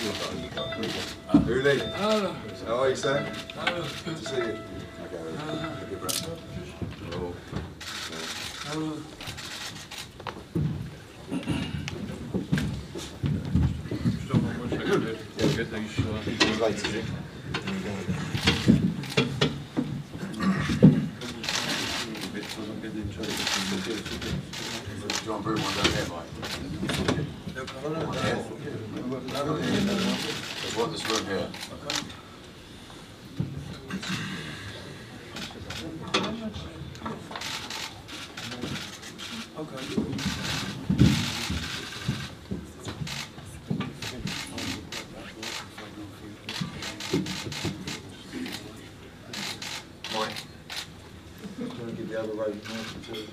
Uli, Hello. how are you, Sam? Hello. Good to see you. Okay, KUBRAT. Hello. Hello. Get these. Later, is it? Do you want to bring one down there, Mike? There's what this room here. Mike, I'm going to give the other road too.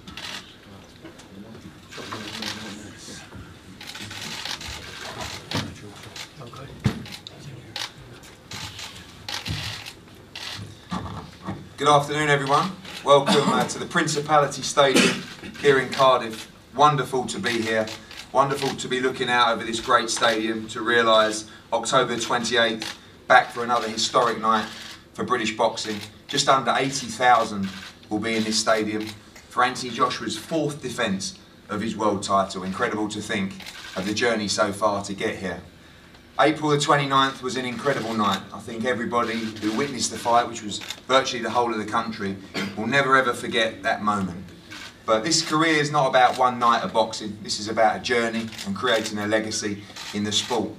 Good afternoon, everyone. Welcome to the Principality Stadium here in Cardiff. Wonderful to be here. Wonderful to be looking out over this great stadium to realise October 28th, back for another historic night for British boxing. Just under 80,000 will be in this stadium for Anthony Joshua's 4th defence of his world title. Incredible to think of the journey so far to get here. April the 29th was an incredible night. I think everybody who witnessed the fight, which was virtually the whole of the country, will never ever forget that moment. But this career is not about one night of boxing. This is about a journey and creating a legacy in the sport.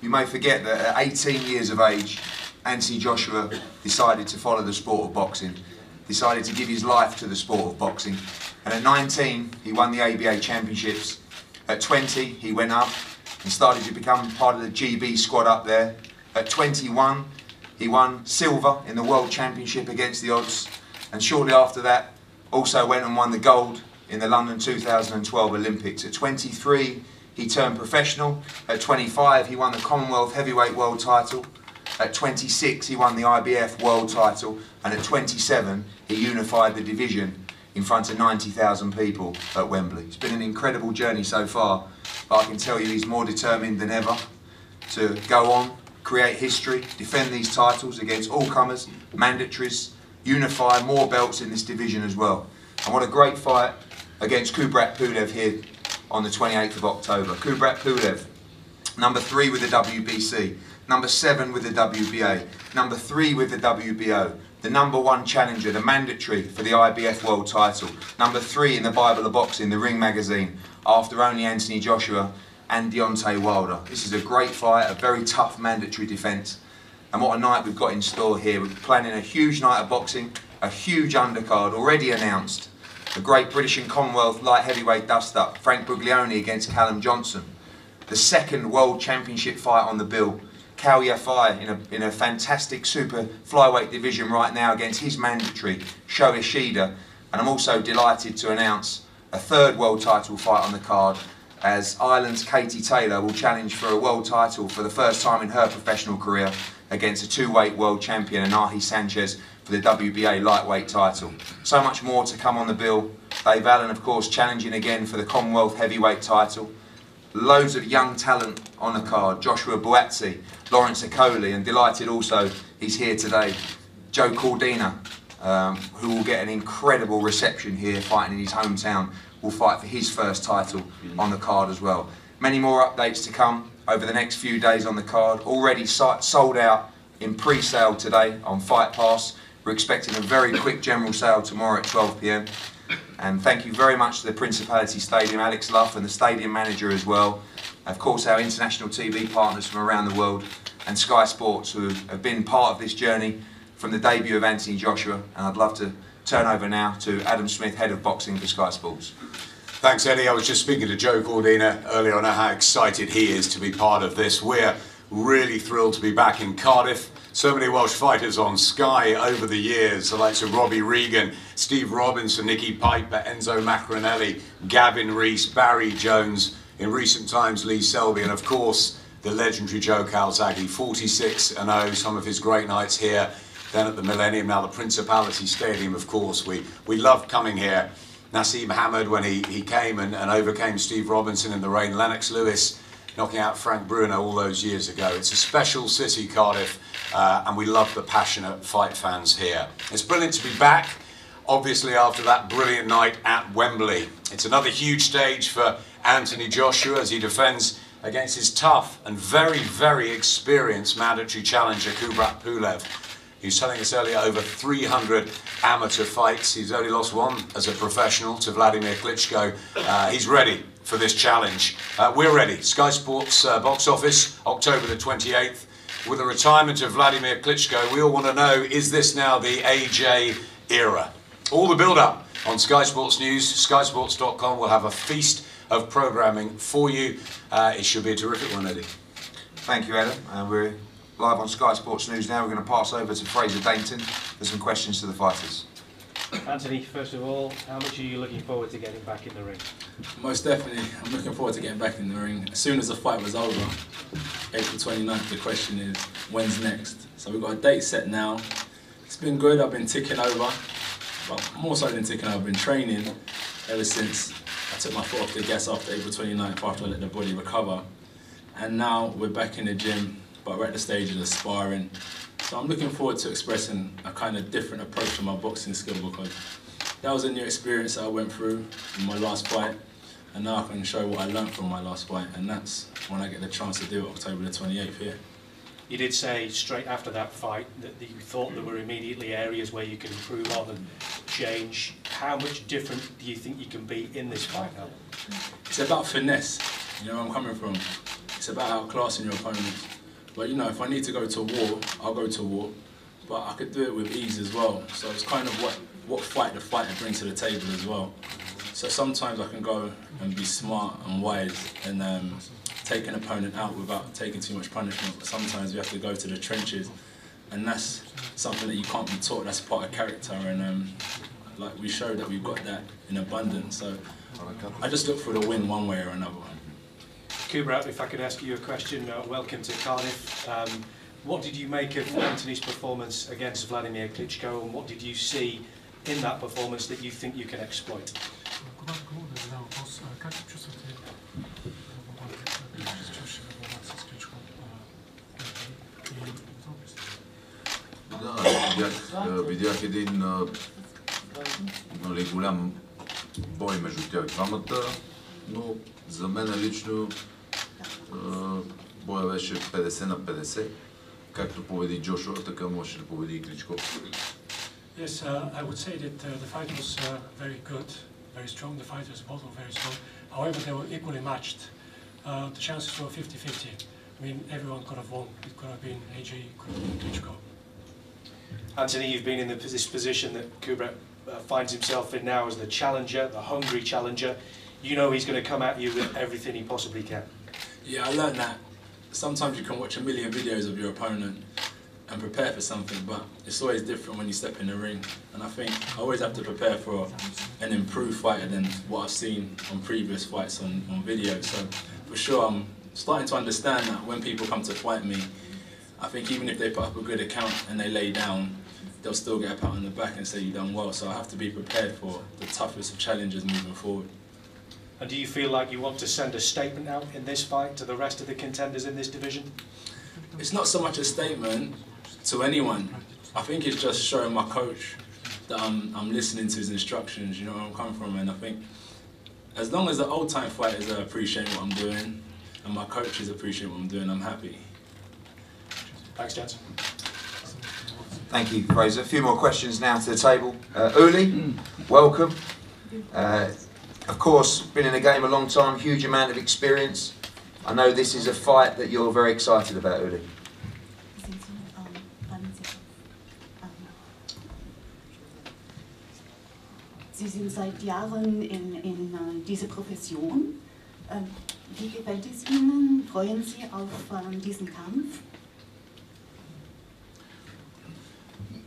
You may forget that at 18 years of age, Anthony Joshua decided to follow the sport of boxing, decided to give his life to the sport of boxing. And at 19, he won the ABA Championships. At 20, he went up and started to become part of the GB squad up there. At 21, he won silver in the World Championship against the odds, and shortly after that also went and won the gold in the London 2012 Olympics. At 23, he turned professional. At 25, he won the Commonwealth Heavyweight World title. At 26, he won the IBF World title, and at 27, he unified the division in front of 90,000 people at Wembley. It's been an incredible journey so far, but I can tell you he's more determined than ever to go on, create history, defend these titles against all comers, mandatories, unify more belts in this division as well. And what a great fight against KUBRAT PULEV here on the 28th of October. KUBRAT PULEV, number 3 with the WBC, number 7 with the WBA, number 3 with the WBO, the number 1 challenger, the mandatory for the IBF World title, number 3 in the Bible of Boxing, the Ring magazine, after only Anthony Joshua and Deontay Wilder. This is a great fight, a very tough mandatory defence, and what a night we've got in store here. We're planning a huge night of boxing, a huge undercard already announced. The great British and Commonwealth light heavyweight dust-up, Frank Buglioni against Callum Johnson. The 2nd World Championship fight on the bill, Kao Yafai in a fantastic super flyweight division right now against his mandatory, Sho Ishida. And I'm also delighted to announce a 3rd world title fight on the card, as Ireland's Katie Taylor will challenge for a world title for the first time in her professional career against a 2-weight world champion, Anahi Sanchez, for the WBA lightweight title. So much more to come on the bill. Dave Allen, of course, challenging again for the Commonwealth heavyweight title. Loads of young talent on the card. Joshua Buatsi, Lawrence Okoli, and delighted also he's here today, Joe Cordina, who will get an incredible reception here fighting in his hometown, will fight for his first title on the card as well. Many more updates to come over the next few days on the card. Already sold out in pre-sale today on Fight Pass. We're expecting a very quick general sale tomorrow at 12 PM. And thank you very much to the Principality Stadium, Alex Luff, and the stadium manager as well. Of course, our international TV partners from around the world, and Sky Sports, who have been part of this journey from the debut of Anthony Joshua. And I'd love to turn over now to Adam Smith, Head of Boxing for Sky Sports. Thanks, Eddie. I was just speaking to Joe Cordina earlier on how excited he is to be part of this. We're really thrilled to be back in Cardiff. So many Welsh fighters on Sky over the years, the likes of Robbie Regan, Steve Robinson, Nicky Piper, Enzo Macronelli, Gavin Rees, Barry Jones, in recent times Lee Selby, and of course the legendary Joe Calzaghe, 46-0, some of his great nights here, then at the Millennium, now the Principality Stadium, of course. We loved coming here. Nassim Hamid, when he came and overcame Steve Robinson in the rain, Lennox Lewis knocking out Frank Bruno all those years ago. It's a special city, Cardiff, and we love the passionate fight fans here. It's brilliant to be back, obviously after that brilliant night at Wembley. It's another huge stage for Anthony Joshua as he defends against his tough and very, very experienced mandatory challenger, KUBRAT PULEV. He was telling us earlier over 300 amateur fights. He's only lost one as a professional to Vladimir Klitschko. He's ready for this challenge. We're ready. Sky Sports box office, October the 28th. With the retirement of Vladimir Klitschko, we all want to know, is this now the AJ era? All the build-up on Sky Sports News. SkySports.com will have a feast of programming for you. It should be a terrific one, Eddie. Thank you, Adam. We're live on Sky Sports News now. We're going to pass over to Fraser Dainton for some questions to the fighters. Anthony, first of all, how much are you looking forward to getting back in the ring? Most definitely, I'm looking forward to getting back in the ring. As soon as the fight was over, April 29th, the question is, when's next? So we've got a date set now. It's been good, I've been ticking over. Well, more so than ticking over, I've been training ever since I took my foot off the gas after April 29th, after I let the body recover. And now we're back in the gym, but we're at the stage of the sparring. So I'm looking forward to expressing a kind of different approach to my boxing skill, because that was a new experience that I went through in my last fight, and now I can show what I learned from my last fight, and that's when I get the chance to do it, October the 28th here. You did say straight after that fight that you thought there were immediately areas where you could improve on and change. How much different do you think you can be in this fight now? It's about finesse, you know where I'm coming from. It's about outclassing your opponents. But you know, if I need to go to war, I'll go to war. But I could do it with ease as well. So it's kind of what fight the fighter brings to the table as well. So sometimes I can go and be smart and wise and take an opponent out without taking too much punishment. But sometimes we have to go to the trenches, and that's something that you can't be taught. That's part of character, and like we show that we've got that in abundance. So I just look for the win one way or another. KUBRAT, if I could ask you a question, welcome to Cardiff. What did you make of Anthony's performance against Vladimir Klitschko, and what did you see in that performance that you think you can exploit? Видях един голям бой между тях двамата, но за мен лично боя беше 50 на 50. Както победи Джошуа, така можеше да победи и Кличко. Yes, I would say that the fight was very good, very strong. The fighters both were very strong. However, they were equally matched. The chances were 50-50. I mean, everyone could have won. It could have been AJ, it could have been Klitschko. Anthony, you've been in this position that KUBRAT finds himself in now as the challenger, the hungry challenger. You know he's going to come at you with everything he possibly can. Yeah, I learned that. Sometimes you can watch a million videos of your opponent and prepare for something, but it's always different when you step in the ring. And I think I always have to prepare for an improved fighter than what I've seen on previous fights on video. So for sure, I'm starting to understand that when people come to fight me, I think even if they put up a good account and they lay down, they'll still get a pat on the back and say you've done well. So I have to be prepared for the toughest of challenges moving forward. And do you feel like you want to send a statement out in this fight to the rest of the contenders in this division? It's not so much a statement to anyone. I think it's just showing my coach that I'm listening to his instructions, you know where I'm coming from, and I think as long as the old time fighters are appreciating what I'm doing and my coaches appreciate what I'm doing, I'm happy. Thanks, gents. Thank you, Fraser. A few more questions now to the table. Uli, welcome. Of course, been in the game a long time, huge amount of experience. I know this is a fight that you're very excited about, Uli. Sie sind seit Jahren in dieser Profession. Wie gefällt es Ihnen? Freuen Sie auf diesen Kampf?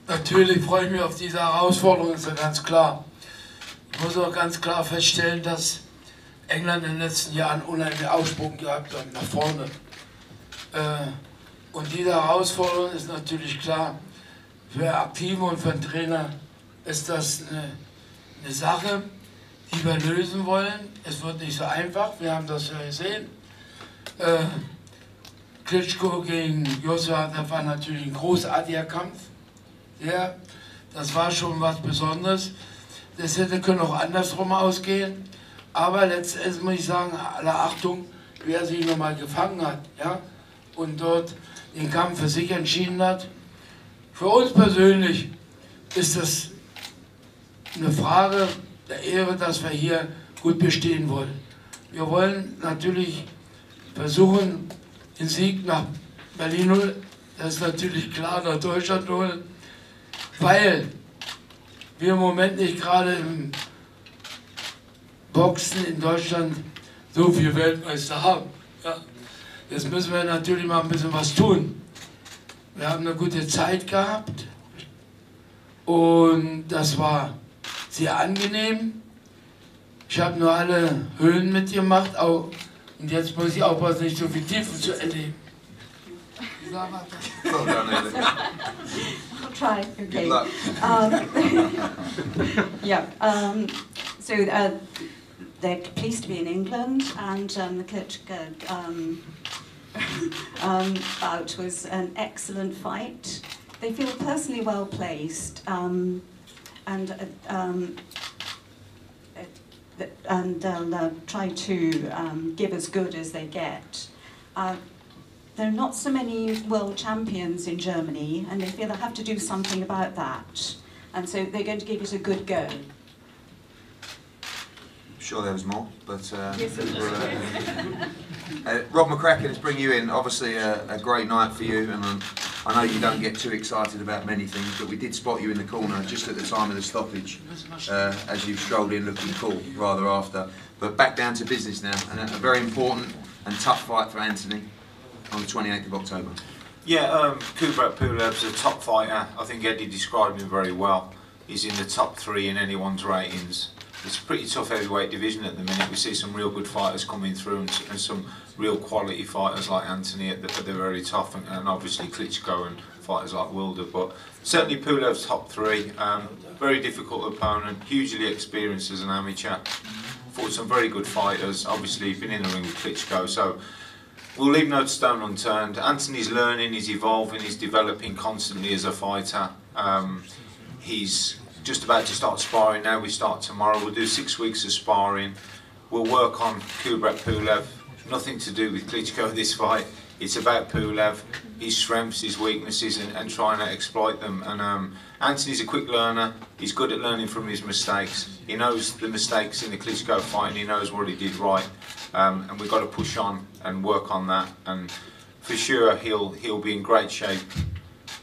Natürlich freue ich mich auf diese Herausforderung, ist ja ganz klar. Ich muss auch ganz klar feststellen, dass England in den letzten Jahren unheimlichen Aufschwung gehabt hat nach vorne. Und diese Herausforderung ist natürlich klar, für Aktive und für den Trainer ist das eine Sache, die wir lösen wollen. Es wird nicht so einfach, wir haben das ja gesehen. Klitschko gegen Joshua, das war natürlich ein großartiger Kampf. Ja, das war schon was Besonderes. Das hätte können auch andersrum ausgehen. Aber letztendlich muss ich sagen, alle Achtung, wer sich nochmal gefangen hat, ja, und dort den Kampf für sich entschieden hat. Für uns persönlich ist das eine Frage der Ehre, dass wir hier gut bestehen wollen. Wir wollen natürlich versuchen, den Sieg nach Berlin holen, das ist natürlich klar, nach Deutschland holen, weil wir im Moment nicht gerade im Boxen in Deutschland so viel Weltmeister haben. Ja. Jetzt müssen wir natürlich mal ein bisschen was tun. Wir haben eine gute Zeit gehabt und das war sehr angenehm. Ich habe nur alle Höhen mitgemacht, auch, und jetzt muss ich aufpassen, nicht so viel Tiefen zu erleben. Well done, Ellie. I'll try. Okay. Good luck. Yeah. So they're pleased to be in England, and the Klitschko bout was an excellent fight. They feel personally well placed, and they'll try to give as good as they get. There are not so many world champions in Germany, and they feel they have to do something about that. And so they're going to give it a good go. Sure there was more, but Yes, Rob McCracken, let's bring you in. Obviously a great night for you, and I know you don't get too excited about many things, but we did spot you in the corner just at the time of the stoppage as you strolled in looking cool rather after. But back down to business now, and a very important and tough fight for Anthony on the 28th of October. Yeah, KUBRAT PULEV's a top fighter. I think Eddie described him very well. He's in the top 3 in anyone's ratings. It's a pretty tough heavyweight division at the minute. We see some real good fighters coming through and some real quality fighters like Anthony at the very top, and obviously Klitschko and fighters like Wilder. But certainly PULEV's top 3. Very difficult opponent, hugely experienced as an amateur. Fought some very good fighters. Obviously been in the ring with Klitschko, so we'll leave no stone unturned. Anthony's learning, he's evolving, he's developing constantly as a fighter. He's just about to start sparring now. We start tomorrow. We'll do 6 weeks of sparring. We'll work on KUBRAT PULEV. Nothing to do with Klitschko this fight. It's about PULEV, his strengths, his weaknesses, and trying to exploit them. And Anthony's a quick learner. He's good at learning from his mistakes. He knows the mistakes in the Klitschko fight, and he knows what he did right. And we've got to push on and work on that. And for sure, he'll be in great shape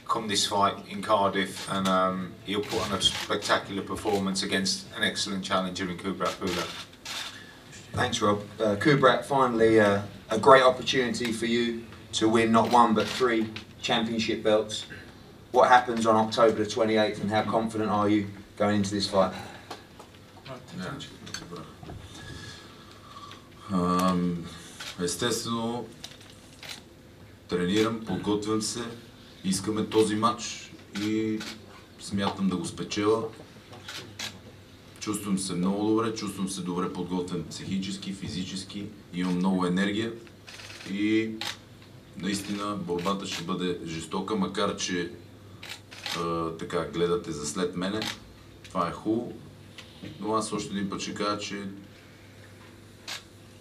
come this fight in Cardiff, and he'll put on a spectacular performance against an excellent challenger in KUBRAT PULEV. Thanks, Rob. KUBRAT, finally a great opportunity for you to win not 1 but 3 championship belts. What happens on October the 28th, and how confident are you going into this fight? Естествено, тренирам, подготвям се, искаме този матч и смятам да го спечеля. Чувствам се много добре, чувствам се добре подготвен психически, физически, имам много енергия и наистина борбата ще бъде жестока, макар че така гледате за след мене. Това е хубаво, но аз още един път ще кажа, че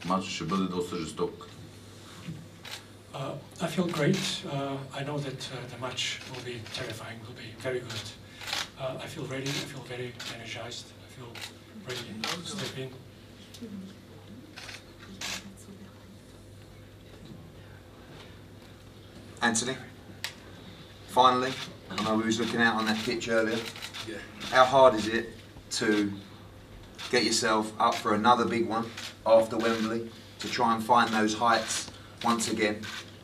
матчът ще бъде доста жесток. I feel great. I know that the match will be terrifying, will be very good. I feel ready, I feel very energized, I feel ready to step in. Anthony, finally, I know we was looking out on that pitch earlier. Yeah. How hard is it to get yourself up for another big one after Wembley, to try and find those heights once again,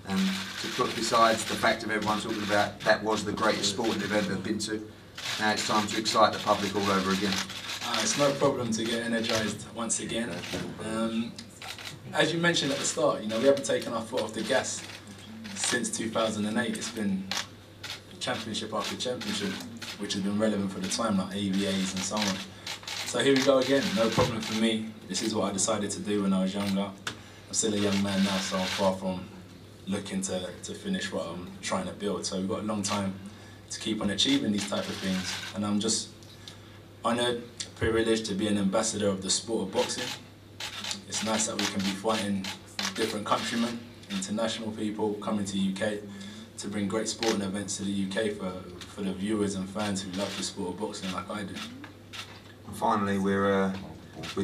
and to put besides the fact of everyone talking about that was the greatest sporting event they've been to, now it's time to excite the public all over again? It's no problem to get energised once again. As you mentioned at the start, you know, we haven't taken our foot off the gas since 2008. It's been championship after championship, which has been relevant for the time, like ABAs and so on. So here we go again, no problem for me. This is what I decided to do when I was younger, still a young man now, so I'm far from looking to finish what I'm trying to build. So we've got a long time to keep on achieving these type of things, and I'm just honoured, privileged to be an ambassador of the sport of boxing. It's nice that we can be fighting different countrymen, international people coming to UK to bring great sporting events to the UK for the viewers and fans who love the sport of boxing like I do. And finally, we're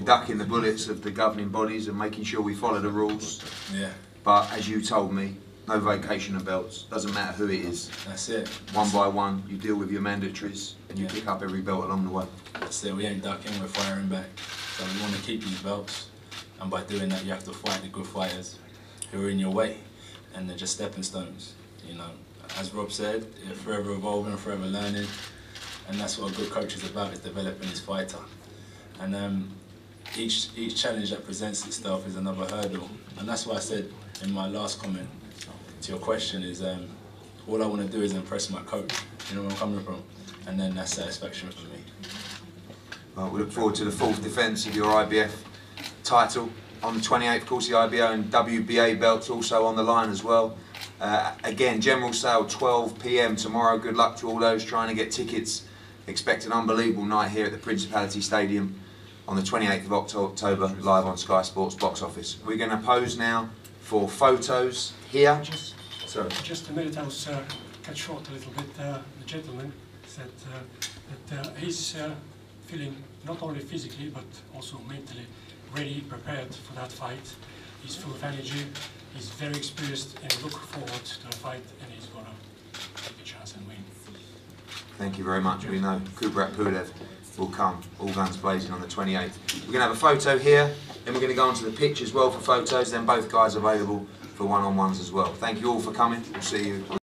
ducking the bullets of the governing bodies and making sure we follow the rules. Yeah. But as you told me, no vacation of belts. Doesn't matter who it is. That's it. One by one, you deal with your mandatories and you pick up every belt along the way. That's it. We ain't ducking, we're firing back. So we want to keep these belts, and by doing that, you have to fight the good fighters who are in your way, and they're just stepping stones. You know, as Rob said, you're forever evolving, forever learning, and that's what a good coach is about, is developing his fighter. And each challenge that presents itself is another hurdle, and that's why I said in my last comment to your question is all I want to do is impress my coach. You know where I'm coming from, and then that's satisfaction for me. Well, we look forward to the fourth defence of your IBF title on the 28th. Of course, the IBO and WBA belts also on the line as well. Again, general sale 12 PM tomorrow. Good luck to all those trying to get tickets. Expect an unbelievable night here at the Principality Stadium on the 28th of October, live on Sky Sports box office. We're going to pose now for photos here. Just a minute, I was cut short a little bit. The gentleman said that he's feeling not only physically but also mentally ready, prepared for that fight. He's full of energy, he's very experienced, and look forward to the fight, and he's going to take a chance and win. Thank you very much. We know KUBRAT PULEV will come, all guns blazing, on the 28th. We're going to have a photo here, then we're going to go onto the pitch as well for photos, then both guys available for one-on-ones as well. Thank you all for coming. We'll see you.